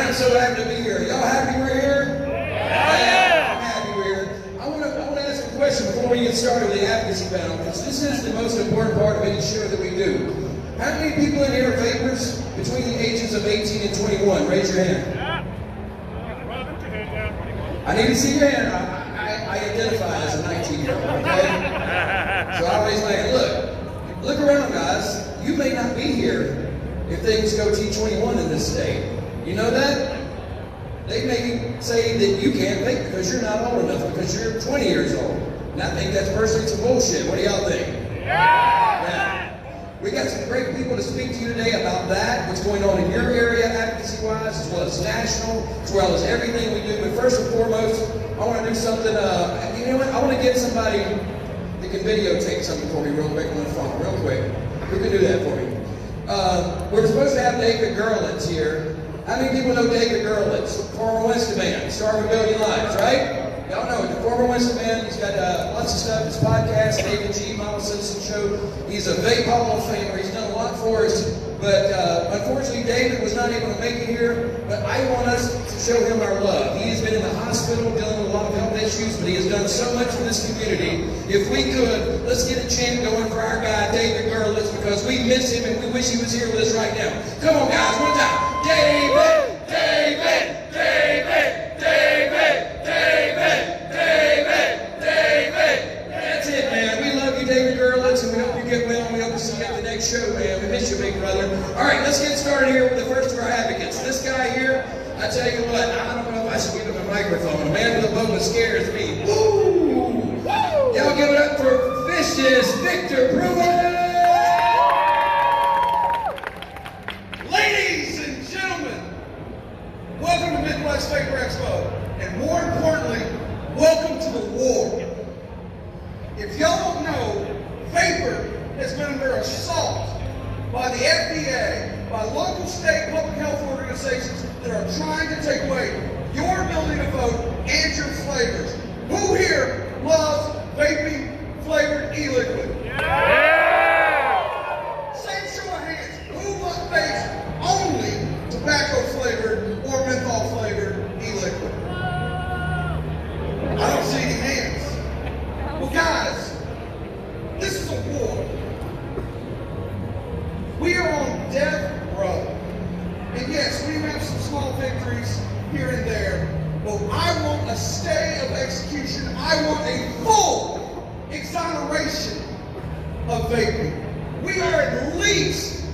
I'm so happy to be here. Y'all happy we're here? Yeah. I'm happy we're here. I want to ask a question before we get started with the advocacy panel, because this is the most important part of any show that we do. How many people in here are vapors between the ages of 18 and 21? Raise your hand. I need to see your hand. I identify as a 19-year-old, okay? So I raise my hand. Look around, guys. You may not be here if things go T21 in this state. You know that? They may say that you can't vape because you're not old enough, because you're 20 years old. And I think that's personally some bullshit. What do y'all think? Yeah. We got some great people to speak to you today about that, what's going on in your area advocacy-wise, as well as national, as well as everything we do. But first and foremost, I want to do something, you know what? I want to get somebody that can videotape something for me real quick on the phone, real quick. Who can do that for me? We're supposed to have David Gerlitz here. How many people know David Gerlitz? Former Winston man, star of A Billion Lives, right? Y'all know it, the former Winston man. He's got lots of stuff, his podcast, David G. Model Citizen Show. He's a Vape Hall of Famer. He's done a lot for us. But unfortunately, David was not able to make it here. But I want us to show him our love. He has been in the hospital dealing with a lot of health issues, but he has done so much for this community. If we could, let's get a chant going for our guy, David Gerlitz, because we miss him and we wish he was here with us right now. Come on, guys, one time. David, David, David, David, David, David, David. That's it, man. We love you, David Gerlitz, and we hope you get well, and we hope to see you at the next show, man. We miss you, big brother. All right, let's get started here with the first of our advocates. This guy here, I tell you what, I don't know if I should give him a microphone. A man with a bow scares me. Woo! Y'all give it up for Vicious Victor Pruett! Ladies and gentlemen, welcome to Midwest Vapor Expo, and more importantly, welcome to the war. If y'all don't know, vapor has been under assault by the FDA, by local state public health organizations that are trying to take away your ability to vote and your flavors. Who here loves vaping flavored e-liquid? Yeah! Same show of hands. Who vapes only tobacco flavored or menthol flavored e-liquid? I don't see any hands. Well, guys, this is a war. We are on death row. And yes, we have some small victories here and there, but I want a stay of execution. I want a full exoneration of vaping. We are at least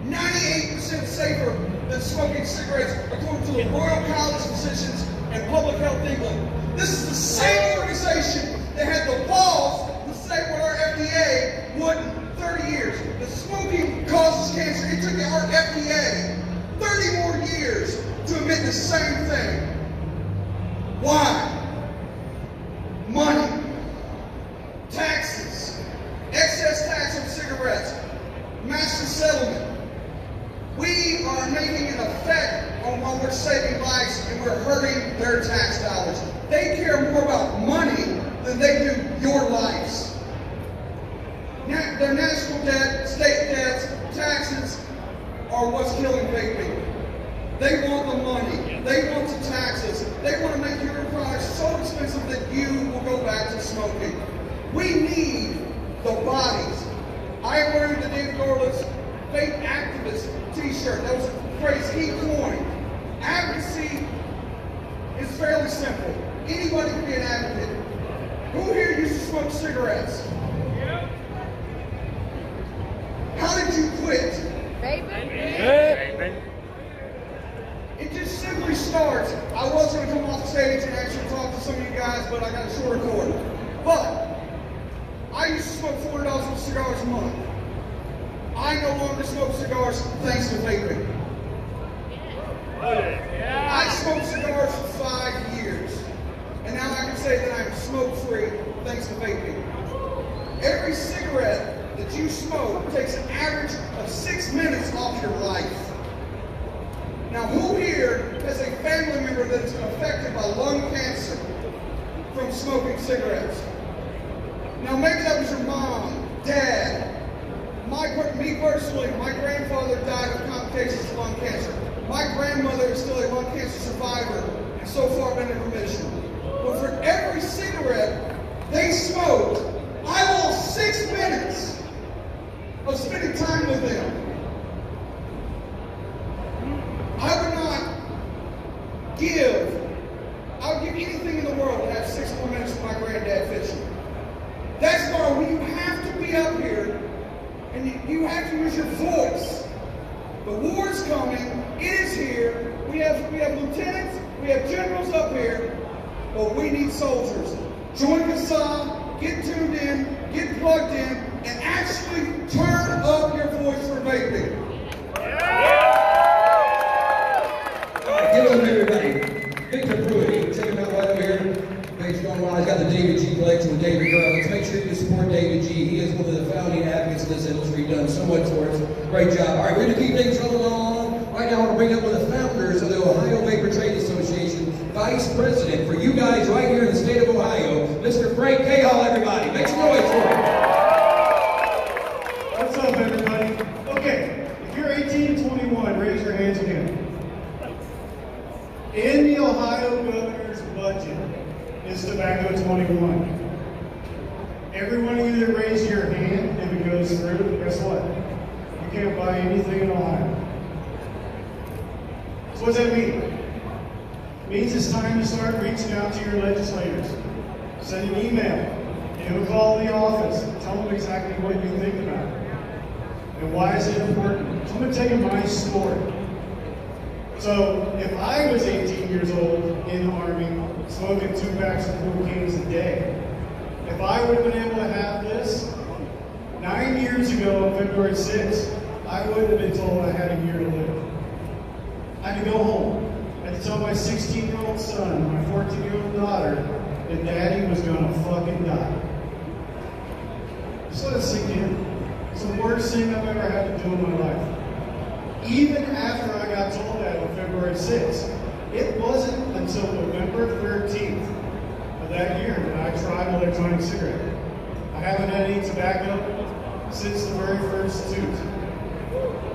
98% safer than smoking cigarettes, according to the Royal College of Physicians and Public Health England. This is the same organization that had the balls to say what our FDA wouldn't 30 years. That smoking causes cancer. It took our FDA 30 more years to admit the same thing. Why? Money, taxes, excess tax on cigarettes, master settlement. We are making an effect on while we're saving lives and we're hurting their tax dollars. They care more about money than they do your lives. Their national debt, state debts, taxes are what's killing vaping. They want the money. They want to tax us. They want to make your products so expensive that you will go back to smoking. We need the bodies. I am wearing the David Gerlitz Vape Activist t-shirt. That was a phrase he coined. Advocacy is fairly simple. Anybody can be an advocate. Who here used to smoke cigarettes? How did you quit? Vaping. It just simply starts. I was going to come off stage and actually talk to some of you guys, but I got a short cord. But I used to smoke $400 worth of cigars a month. I no longer smoke cigars thanks to vaping. I smoked cigars for 5 years, and now I can say that I am smoke-free thanks to vaping. Every cigarette that you smoke takes an average of 6 minutes off your life. Now, who here has a family member that is affected by lung cancer from smoking cigarettes? Now, maybe that was your mom, dad. Me personally, my grandfather died of complications of lung cancer. My grandmother is still a lung cancer survivor and so far been in remission. But for every cigarette they smoked, I lost 6 minutes of spending time with them. I would give anything in the world to have 6 more minutes with my granddad fishing. That's why you have to be up here and you have to use your voice. The war's coming, it is here. We have lieutenants, we have generals up here, but we need soldiers. Join Cahall, get tuned in, get plugged in, and actually turn up your voice for vaping. Give it up, everybody. Victor Pruett, check him out right over here. Vape's going on. He's got the David G collection with David Girl. Let's make sure you support David G. He is one of the founding advocates of this industry, done so much for us. Great job. All right, we're going to keep things rolling on. Right now, I want to bring up one of the founders of the Ohio Vapor Trade Association, Vice President for you guys right here in the state of Ohio, Mr. Frank Cahall, everybody. Make some noise for him. What's up, everybody? Okay, if you're 18 to 21, raise your hands again. In the Ohio governor's budget is tobacco 21. Every one of you that raise your hand, if it goes through, guess what? You can't buy anything in Ohio. So what does that mean? It means it's time to start reaching out to your legislators. Send an email, give a call to the office, tell them exactly what you think about it. And why is it important? So I'm going to tell you my story. So if I was 18 years old in the Army, smoking 2 packs of Cool Kings a day, if I would have been able to have this 9 years ago on February 6th, I wouldn't have been told I had a year to live. I had to go home. I had to tell my 16-year-old son, my 14-year-old daughter, that Daddy was going to fucking die. Just let it sink in. It's the worst thing I've ever had to do in my life. Even after I got told that on February 6th, it wasn't until November 13th of that year that I tried an electronic cigarette. I haven't had any tobacco since the very first tooth.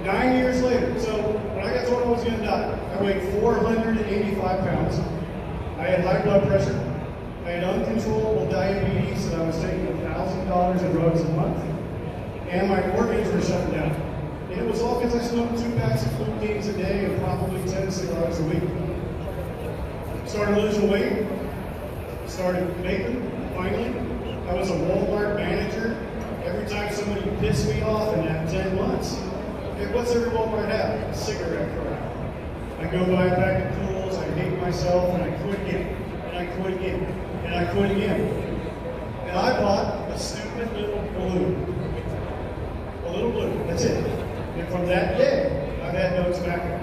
9 years later, so when I got told I was going to die, I weighed 485 pounds. I had high blood pressure. I had uncontrollable diabetes, and I was taking $1,000 in drugs a month. And my organs were shutting down. And it was all because I smoked 2 packs of Cool Kings a day and probably 10 cigars a week. Started losing weight. Started vaping, finally. I was a Walmart manager. Every time somebody pissed me off in that 10 months, what's every Walmart have? A cigarette card. I go buy a pack of Cools, I hate myself, and I quit again. And I quit again. And I quit again. And I bought a stupid little balloon. A little balloon, that's it. And from that day, I've had no tobacco.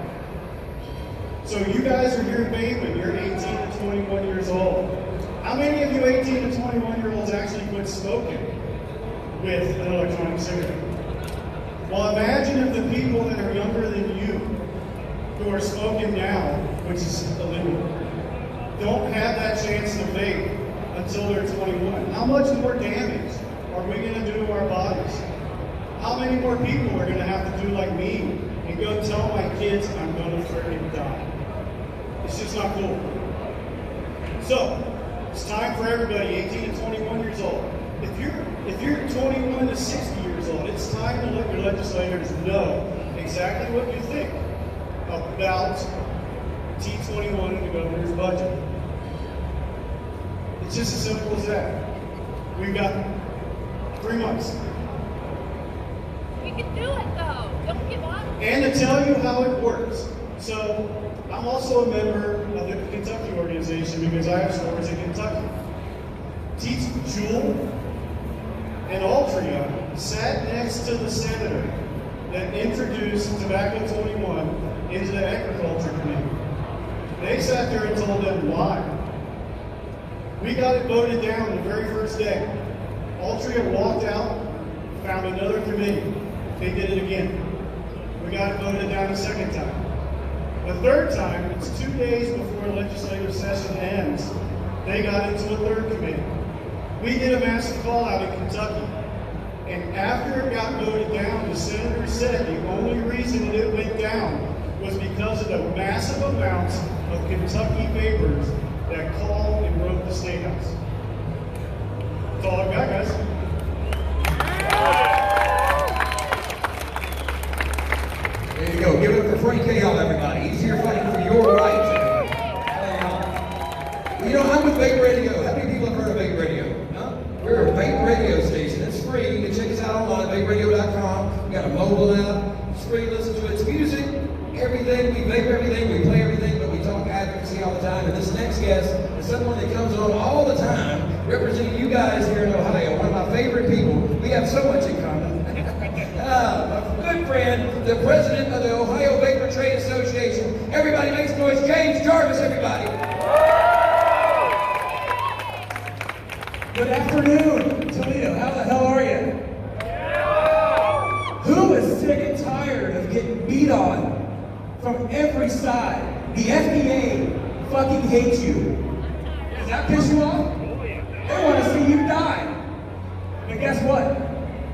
So you guys are here vaping, you're 18 to 21 years old. How many of you 18 to 21 year olds actually quit smoking with an electronic cigarette? Well, imagine if the people that are younger than you, who are smoking now, which is illegal, don't have that chance to vape until they're 21. How much more damage are we going to do to our bodies? How many more people are going to have to do like me and go tell my kids I'm going to freaking die? It's just not cool. So, it's time for everybody 18 to 21 years old. If you're 21 to 60 years old, it's time to let your legislators know exactly what you think about T21 and the governor's budget. It's just as simple as that. We've got 3 months. You can do it though. Don't give up. And to tell you how it works. So, I'm also a member of the Kentucky organization because I have stores in Kentucky. Jewel and Altria sat next to the senator that introduced Tobacco 21 into the Agriculture Committee. They sat there and told them why. We got it voted down the very first day. Altria walked out, found another committee. They did it again. We got it voted down a second time. The third time, it's 2 days before legislative session ends, they got into a third committee. We did a massive call out in Kentucky. And after it got voted down, the senator said the only reason it went down was because of the massive amounts of Kentucky vapors that Cahall and wrote the State House. That's all I've got, guys. There you go. Give it up for Frank Cahall, everybody. He's here fighting for your rights. Well, you know, I'm with Vape Radio. How many people have heard of Vape Radio? Huh? We're a Vape Radio station. It's free. You can check us out online, vaperadio.com. We got a mobile app. It's free. Listen to its music, everything. We vape everything. We play everything, but we talk advocacy all the time. And this next guest is someone that comes on all the time, representing you guys here in Ohio. One of my favorite people. We have so much in common. My good friend, the president of the Ohio Vapor Trade Association. Everybody makes noise. James Jarvis, everybody. Good afternoon, Toledo. How the hell are you? Who is sick and tired of getting beat on from every side? The FDA fucking hates you. Does that piss you off? They want to see you die. And guess what?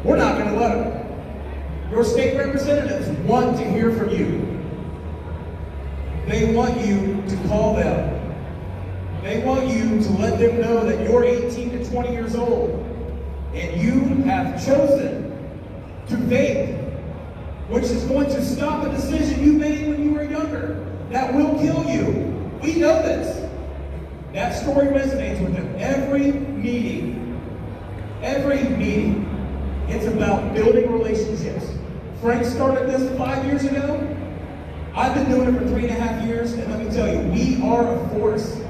We're not going to let them. Your state representatives want to hear from you. They want you to call them. They want you to let them know that you're 18 to 20 years old and you have chosen to vape, which is going to stop a decision you made when you were younger that will kill you. We know this. That story resonates with them. Every meeting, it's about building relationships. Frank started this 5 years ago. I've been doing it for 3.5 years, and let me tell you, we are a force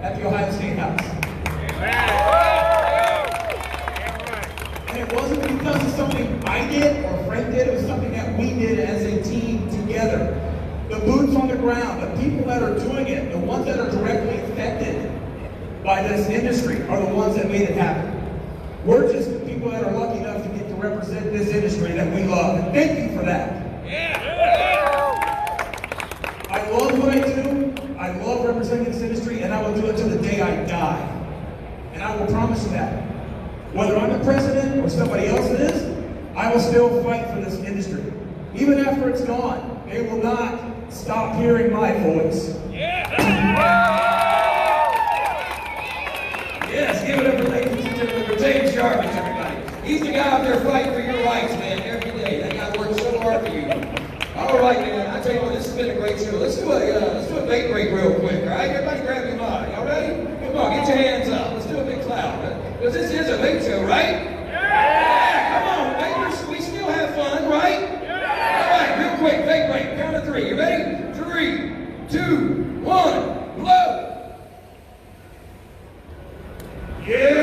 at the Ohio State House. And it wasn't because of something I did or Frank did, it was something that we did as a team together. The boots on the ground, the people that are doing it, the ones that are directly affected by this industry are the ones that made it happen. We're just the people that are lucky enough to get to represent this industry that we love. And thank you for that. I love what I do. I love representing this industry, and I will do it till the day I die. And I will promise you that. Whether I'm the president or somebody else is, I will still fight for this industry. Even after it's gone, they will not stop hearing my voice. Yes, give it up for ladies and gentlemen for James Jarvis, everybody. He's the guy out there fighting for your rights, man, every day. That guy works so hard for you. All right, man. I tell you what, this has been a great show. Let's do a vape break real quick, all right? Everybody grab your mind. Y'all ready? Come on, get your hands up. Let's do a big cloud. Because this is a vape show, right? Yeah! Come on, vapors. We still have fun, right? All right, real quick, vape break. Count of 3. You ready? 3, 2, 1, blow! Yeah!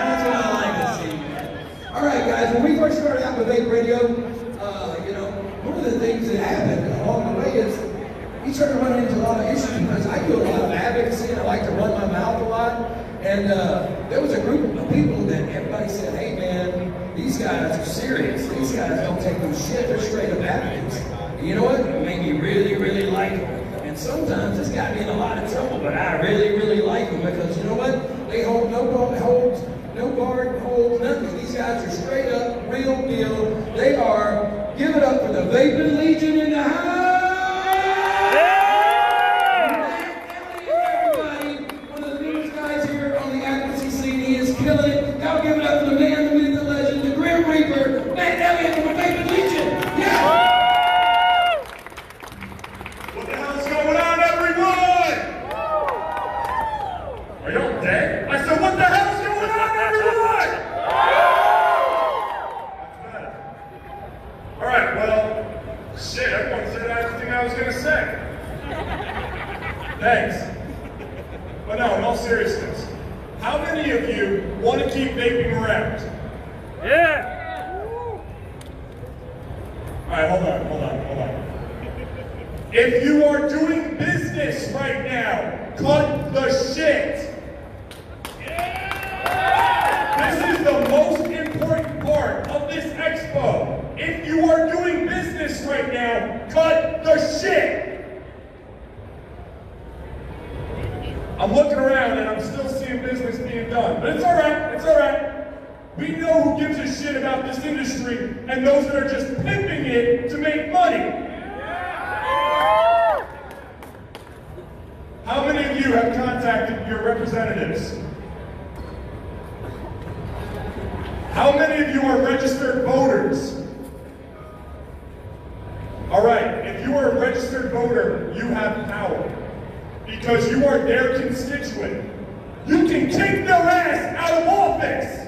That's what I like to see, man. All right, guys, when we first started out with Vape Radio, one of the things that happened along the way is we started running into a lot of issues because I do a lot of advocacy and I like to run my mouth a lot. And there was a group of people that everybody said, hey man, these guys are serious. These guys don't take no shit. They're straight up advocates. And you know what? It made me really, really like them. And sometimes it's got me in a lot of trouble, but I really, really like them because you know what? They hold no guard, hold nothing. These guys are straight up, real deal. They are. Give it up for the Vaping Legion in the house! Everybody, one of the newest guys here on the advocacy scene, he is killing it. Now give it up for the man, the myth, the legend, the Grim Reaper, man, Elliott from the Vaping Legion! Yeah! What the hell's going on, everyone? Are y'all dead? I said, what the hell's going on, everyone? Alright, well, shit, everyone said everything I was gonna say. Thanks. But no, in all seriousness, how many of you want to keep vaping around? Yeah! Alright, hold on. If you are doing business right now, cut the shit! This is the most important part of this expo. If you are doing business right now, cut the shit! I'm looking around and I'm still seeing business being done, but it's alright. We know who gives a shit about this industry and those that are just pimping it to make money. How many of you have contacted your representatives? How many of you are registered voters? All right, if you are a registered voter, you have power because you are their constituent. You can kick their ass out of office.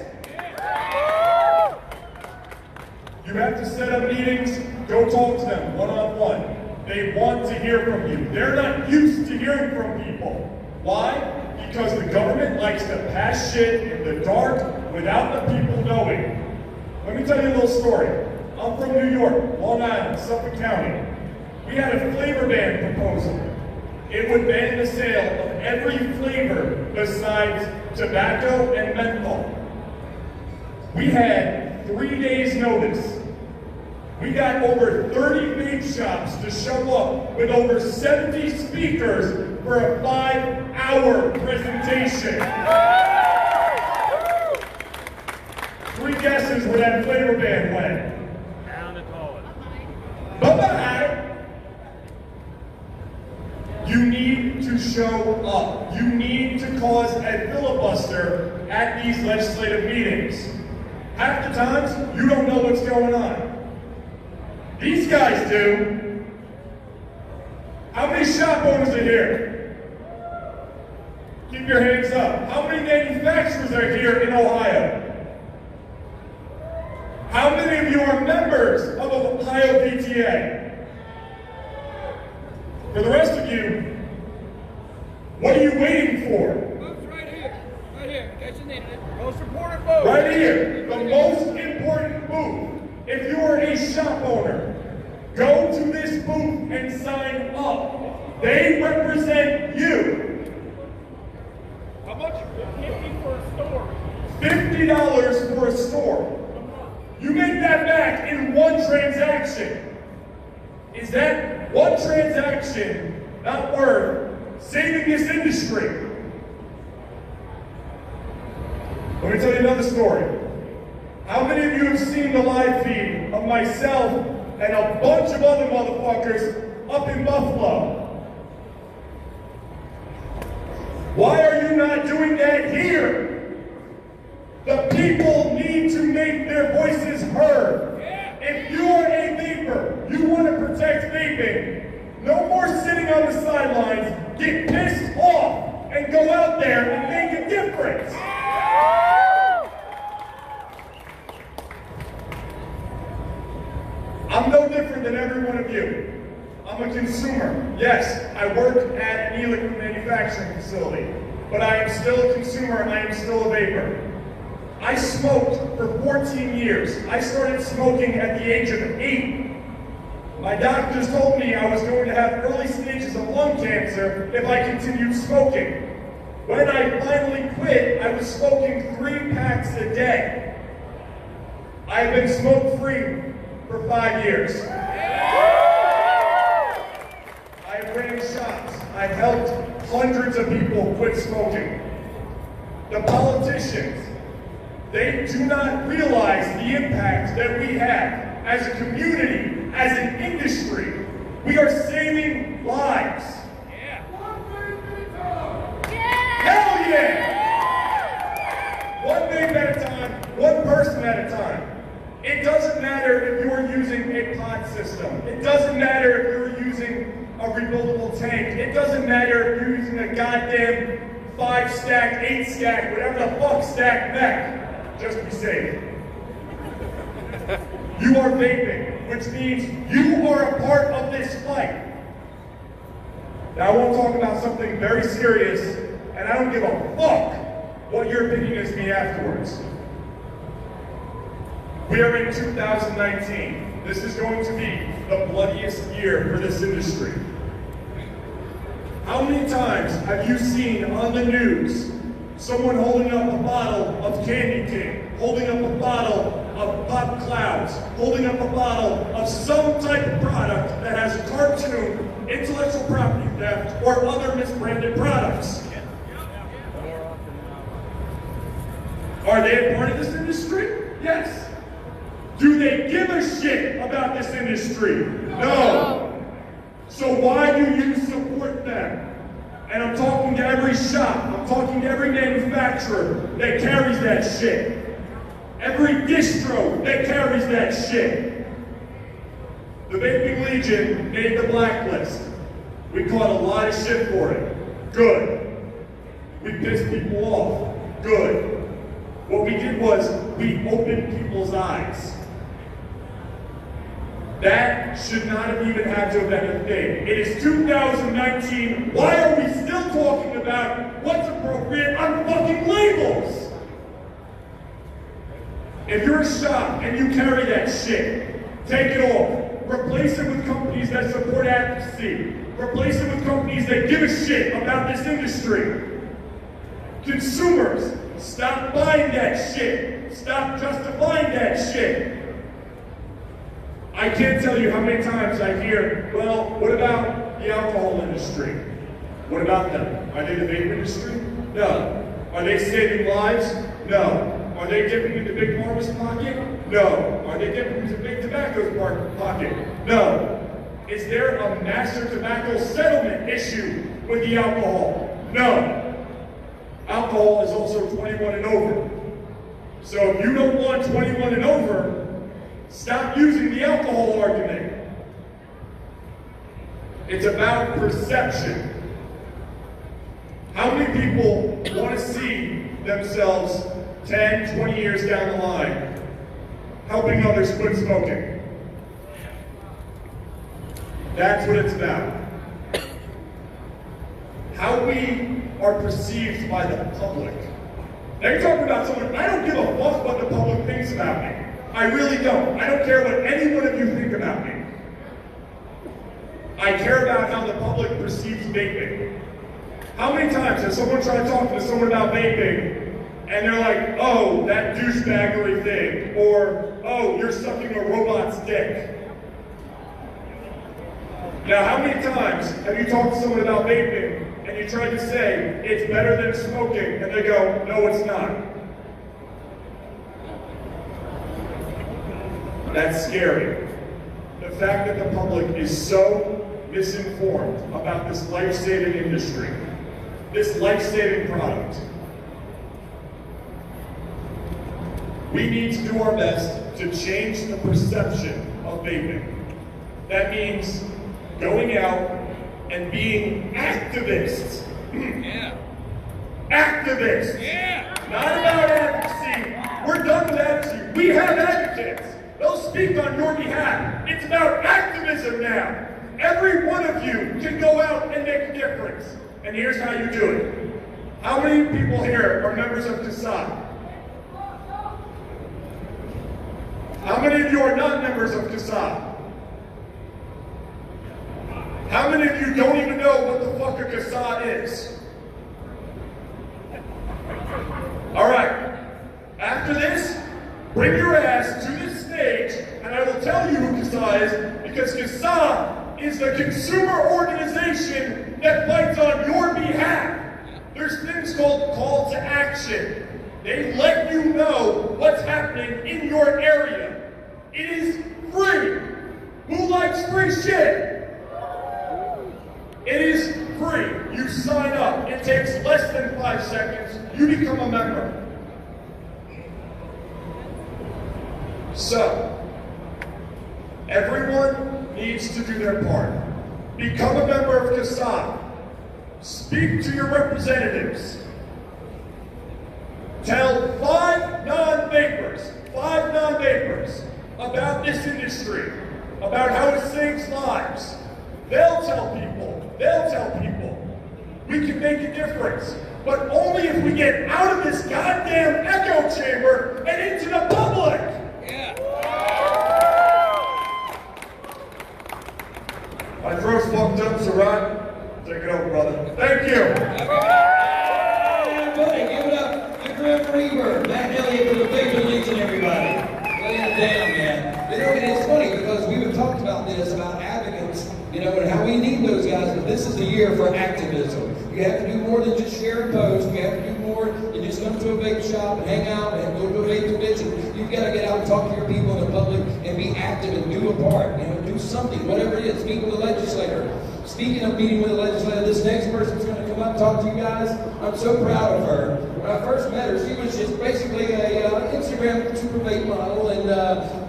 You have to set up meetings, go talk to them one-on-one. They want to hear from you. They're not used to hearing from people. Why? Because the government likes to pass shit in the dark without the people knowing. Let me tell you a little story. I'm from New York, Long Island, Suffolk County. We had a flavor ban proposal. It would ban the sale of every flavor besides tobacco and menthol. We had 3 days notice. We got over 30 vape shops to show up with over 70 speakers for a 5-hour presentation. 3 guesses where that flavor ban went. Down the toilet. Bye-bye. You need to show up. You need to cause a filibuster at these legislative meetings. Half the times, you don't know what's going on. These guys do. How many shop owners are here? Keep your hands up. How many manufacturers are here in Ohio? How many of you are members of Ohio PTA? For the rest of you, what are you waiting for? Booth's right here. Right here, in case you needed it. Most important booth. Right here, the most important booth. If you are a shop owner, go to this booth and sign up. They represent you. How much? $50 for a store. $50 for a store. You make that back in one transaction. Is that one transaction not worth saving this industry? Let me tell you another story. How many of you have seen the live feed of myself and a bunch of other motherfuckers up in Buffalo? Why are you not doing that here? The people need to make their voices heard. If you are a vapor, you want to protect vaping, no more sitting on the sidelines, get pissed off, and go out there and make a difference. I'm no different than every one of you. I'm a consumer. Yes, I work at an e-liquid manufacturing facility, but I am still a consumer and I am still a vapor. I smoked for 14 years. I started smoking at the age of 8. My doctors told me I was going to have early stages of lung cancer if I continued smoking. When I finally quit, I was smoking 3 packs a day. I have been smoke-free for 5 years. I've ran shops. I've helped hundreds of people quit smoking. The politicians, they do not realize the impact that we have as a community, as an industry. We are saving lives. Yeah. Hell yeah! One vape at a time, one person at a time. It doesn't matter if you're using a pod system. It doesn't matter if you're using a rebuildable tank. It doesn't matter if you're using a goddamn 5-stack, 8-stack, whatever the fuck stack mech. Just be safe. You are vaping, which means you are a part of this fight. Now I want to talk about something very serious, and I don't give a fuck what your opinion is to me afterwards. We are in 2019. This is going to be the bloodiest year for this industry. How many times have you seen on the news someone holding up a bottle of Candy King, holding up a bottle of Pop Clouds, holding up a bottle of some type of product that has a cartoon, intellectual property theft, or other misbranded products? Are they a part of this industry? Yes. Do they give a shit about this industry? No. So why do you support them? And I'm talking to every shop, I'm talking to every manufacturer that carries that shit. Every distro that carries that shit. The Vaping Legion made the blacklist. We caught a lot of shit for it. Good. We pissed people off. Good. What we did was we opened people's eyes. That should not have even had to have been a thing. It is 2019. Why are we still talking about what's appropriate on fucking labels? If you're a shop and you carry that shit, take it off. Replace it with companies that support advocacy. Replace it with companies that give a shit about this industry. Consumers, stop buying that shit. Stop justifying that shit. I can't tell you how many times I hear, well, what about the alcohol industry? What about them? Are they the vape industry? No. Are they saving lives? No. Are they dipping into Big Pharma's pocket? No. Are they dipping into Big Tobacco's pocket? No. Is there a master tobacco settlement issue with the alcohol? No. Alcohol is also 21 and over. So if you don't want 21 and over, stop using the alcohol argument. It's about perception. How many people want to see themselves 10, 20 years down the line helping others quit smoking? That's what it's about. How we are perceived by the public. Now you're talking about someone, I don't give a fuck what the public thinks about me. I really don't. I don't care what any one of you think about me. I care about how the public perceives vaping. How many times has someone tried talking to someone about vaping, and they're like, oh, that douchebaggery thing, or, oh, you're sucking a robot's dick. Now, how many times have you talked to someone about vaping, and you tried to say, it's better than smoking, and they go, no, it's not. That's scary. The fact that the public is so misinformed about this life-saving industry, this life-saving product. We need to do our best to change the perception of vaping. That means going out and being activists. Yeah. Activists. Yeah. Not about advocacy. We're done with advocacy. We have advocates. They'll speak on your behalf. It's about activism now. Every one of you can go out and make a difference. And here's how you do it. How many people here are members of Cahall? How many of you are not members of Cahall? How many of you don't even know what the fuck a Cahall is? All right. After this, bring your ass to this stage, and I will tell you who Cahall is, because Cahall is the consumer organization that fights on your behalf. There's things called call to action. They let you know what's happening in your area. It is free. Who likes free shit? It is free. You sign up. It takes less than 5 seconds. You become a member. So, everyone needs to do their part. Become a member of Cahall. Speak to your representatives. Tell 5 non-vapers about this industry, about how it saves lives. They'll tell people. We can make a difference, but only if we get out of this goddamn echo chamber and into the public. Yeah. My throat's fucked up, so Rod, take it over, brother. Thank you. Everybody, give it up to Grim Reaver, Matt Elliott for the Vaping Legion, everybody. Laying it down, man. You know, and it's funny because we've talked about this, about advocates, you know, and how we need those guys, but this is the year for activism. You have to do more than just share and post. You have to do more than just come to a vape shop and hang out and go to a vape convention. You've got to get out and talk to your people in the public and be active and do a part. You know, do something, whatever it is. Meet with a legislator. Speaking of meeting with the legislature, this next person's going to come up and talk to you guys. I'm so proud of her. When I first met her, she was just basically a Instagram super vape model and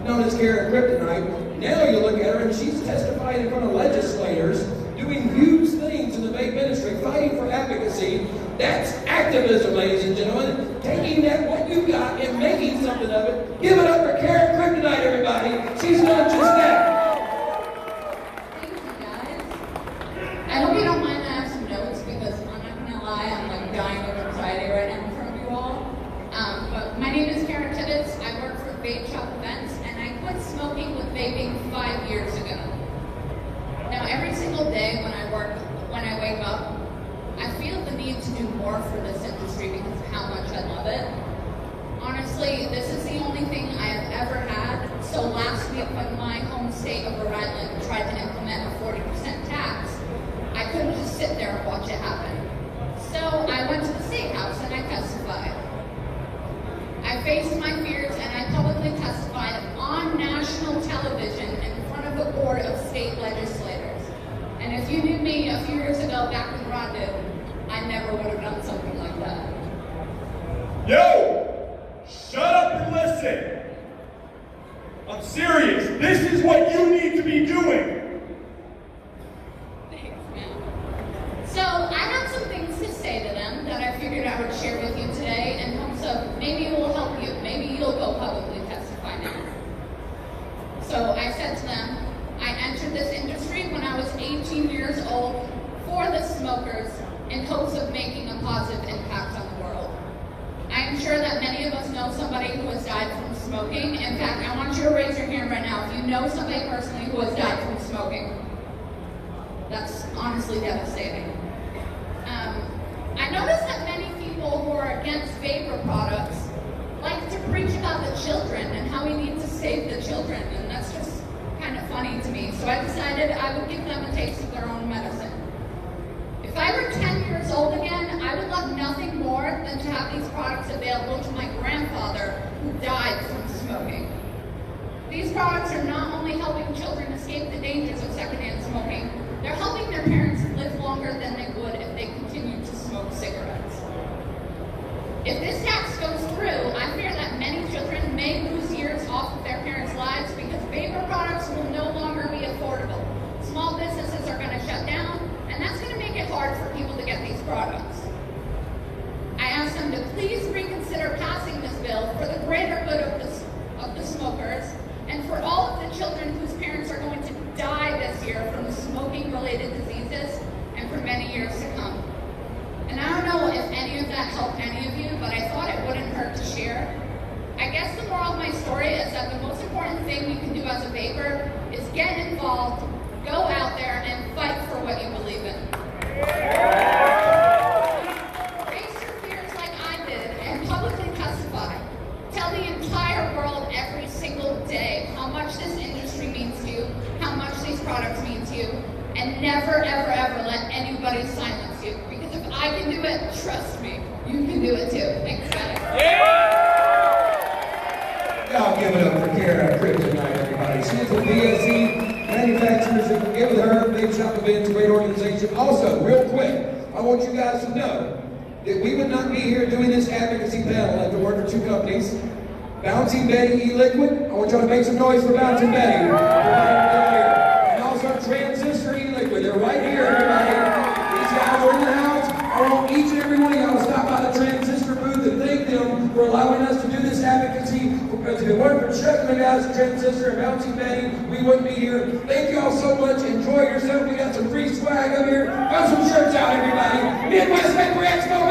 known as Karen Kryptonite. Now you look at her and she's testifying in front of legislators, doing huge things in the vape ministry, fighting for advocacy. That's activism, ladies and gentlemen. Taking that what you got and making something of it. Give it up for Karen Kryptonite, everybody. She's done just that. I hope you don't mind that I have some notes because I'm not gonna lie, I'm like dying of anxiety right now in front of you all. But my name is Karen Tibbetts. I work for Vape Shop Events and I quit smoking with vaping 5 years ago. Now every single day when I wake up, I feel the need to do more for this industry because of how much I love it. Honestly, this is the only thing I have ever had. So last week when my home state of Rhode Island tried to implement a 40% tax, I couldn't just sit there and watch it happen. So I went to the State House and I testified. I faced my fears and I publicly testified on national television in front of a board of state legislators. And if you knew me a few years ago back with Rodman, I never would have done something like that. Yo! Shut up and listen! I'm serious. This is what you need to be doing. So I have some things to say to them that I figured I would share with you today in hopes of maybe it will help you. Maybe you'll go publicly testify now. So I said to them, I entered this industry when I was 18 years old for the smokers in hopes of making a positive impact on the world. I am sure that many of us know somebody who has died from smoking. In fact, I want you to raise your hand right now if you know somebody personally who has died from smoking. That's honestly devastating. I noticed that many people who are against vapor products like to preach about the children and how we need to save the children, and that's just kind of funny to me. So I decided I would give them a taste of their own medicine. If I were 10 years old again, I would love nothing more than to have these products available to my grandfather who died from smoking. These products are not only helping children escape the dangers of secondhand smoking, they're helping their parents live longer than they would if they continued to smoke cigarettes. If this tax goes through, I fear that many children may lose years off of their parents' lives because vapor products will no longer be affordable. Small businesses are going to shut down, and that's going to make it hard for people to get these products. I asked them to please reconsider passing this bill for the greater good of the smokers and for all of the children whose parents are going to die this year from smoking-related diseases and for many years to come. And I don't know if any of that helped any of you, but I thought it wouldn't hurt to share. I guess the moral of my story is that the most important thing you can do as a vapor is get involved, go out there, and fight for what you believe in. Face your fears like I did and publicly testify. Tell the entire world every single day how much this industry means to you, how much these products mean to you, and never, ever, ever let anybody silence you. Because if I can do it, trust me, you can do it too. Thanks, guys. Y'all give it up for Karen Kryptonite, everybody. She's a BSE manufacturers that get with her, Vape Shop Events, great organization. Also, real quick, I want you guys to know that we would not be here doing this advocacy panel if it weren't for two companies. Bouncing Betty e-Liquid. I want y'all to make some noise for Bouncing Betty. And also Transistor e-Liquid. They're right here, everybody. These guys are in the house. I want each and every one of y'all to stop by the Transistor booth and thank them for allowing us to do this advocacy. Because if it weren't for Chuck and the guys at Transistor and Bouncing Betty, we wouldn't be here. Thank you all so much. Enjoy yourself. We got some free swag up here. Got some shirts out, everybody. Midwest Vapor Expo